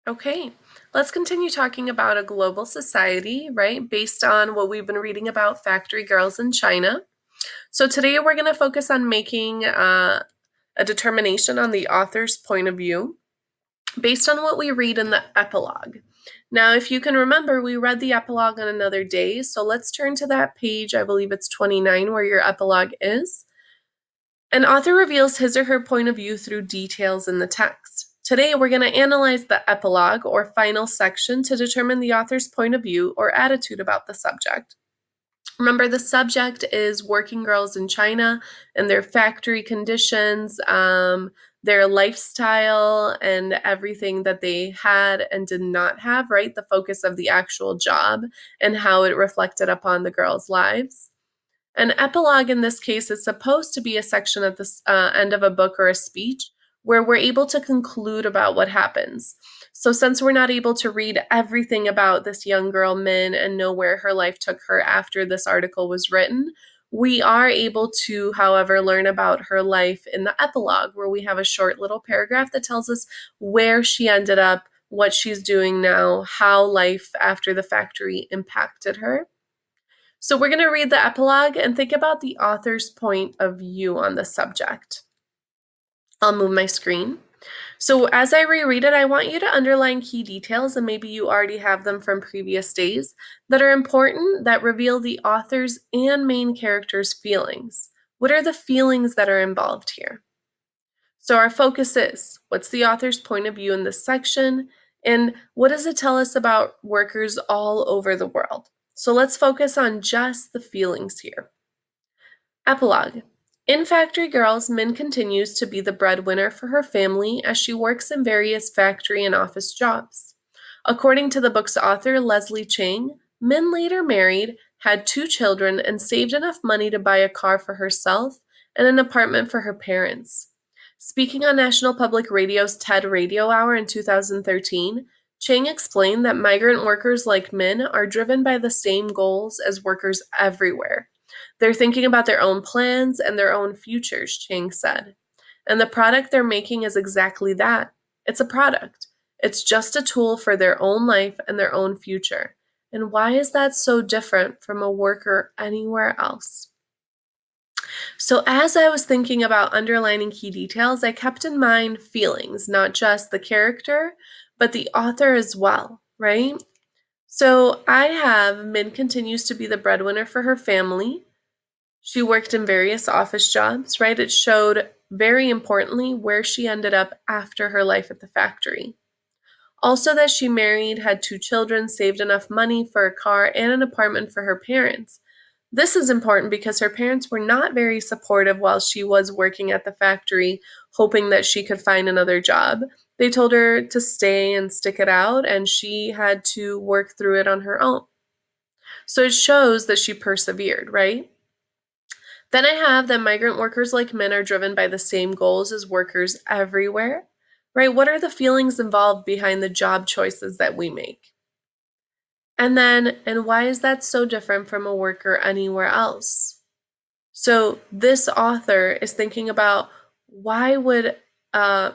Okay, let's continue talking about a global society, right? Based on what we've been reading about factory girls in China. So today we're going to focus on making a determination on the author's point of view based on what we read in the epilogue. Now, if you can remember, we read the epilogue on another day, so let's turn to that page. I believe it's 29 where your epilogue is. An author reveals his or her point of view through details in the text. Today, we're going to analyze the epilogue or final section to determine the author's point of view or attitude about the subject. Remember, the subject is working girls in China and their factory conditions, their lifestyle, and everything that they had and did not have, right? The focus of the actual job and how it reflected upon the girls' lives. An epilogue in this case is supposed to be a section at the end of a book or a speech where we're able to conclude about what happens. So, since we're not able to read everything about this young girl, Min, and know where her life took her after this article was written, we are able to, however, learn about her life in the epilogue, where we have a short little paragraph that tells us where she ended up, what she's doing now, how life after the factory impacted her. So we're going to read the epilogue and think about the author's point of view on the subject. I'll move my screen. So as I reread it, I want you to underline key details, and maybe you already have them from previous days, that are important, that reveal the author's and main character's feelings. What are the feelings that are involved here? So our focus is, what's the author's point of view in this section, and what does it tell us about workers all over the world? So let's focus on just the feelings here. Epilogue. In Factory Girls, Min continues to be the breadwinner for her family as she works in various factory and office jobs. According to the book's author, Leslie Chang, Min later married, had 2 children, and saved enough money to buy a car for herself and an apartment for her parents. Speaking on National Public Radio's TED Radio Hour in 2013, Chang explained that migrant workers like Min are driven by the same goals as workers everywhere. They're thinking about their own plans and their own futures, Chang said. And the product they're making is exactly that. It's a product. It's just a tool for their own life and their own future. And why is that so different from a worker anywhere else? So, as I was thinking about underlining key details, I kept in mind feelings, not just the character, but the author as well, right? So, I have Min continues to be the breadwinner for her family. She worked in various office jobs, right? It showed very importantly where she ended up after her life at the factory. Also, that she married, had 2 children, saved enough money for a car and an apartment for her parents. This is important because her parents were not very supportive while she was working at the factory, hoping that she could find another job. They told her to stay and stick it out, and she had to work through it on her own. So it shows that she persevered, right? Then I have that migrant workers like Min are driven by the same goals as workers everywhere, right? What are the feelings involved behind the job choices that we make? And why is that so different from a worker anywhere else? So this author is thinking about, why would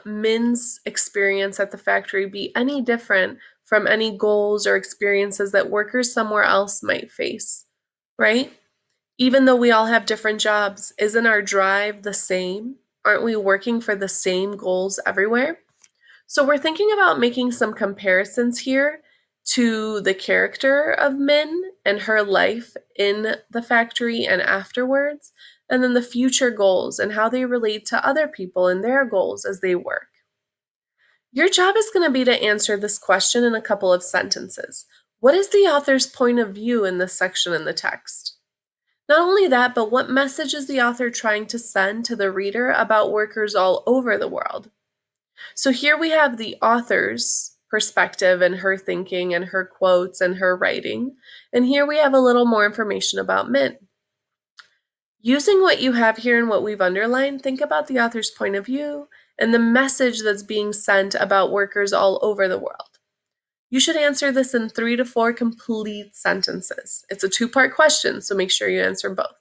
Min's experience at the factory be any different from any goals or experiences that workers somewhere else might face, right? Even though we all have different jobs, isn't our drive the same? Aren't we working for the same goals everywhere? So we're thinking about making some comparisons here to the character of Min and her life in the factory and afterwards, and then the future goals and how they relate to other people and their goals as they work. Your job is going to be to answer this question in a couple of sentences. What is the author's point of view in this section in the text? Not only that, but what message is the author trying to send to the reader about workers all over the world? So here we have the author's perspective and her thinking and her quotes and her writing. And here we have a little more information about Min. Using what you have here and what we've underlined, think about the author's point of view and the message that's being sent about workers all over the world. You should answer this in 3 to 4 complete sentences. It's a 2-part question, so make sure you answer both.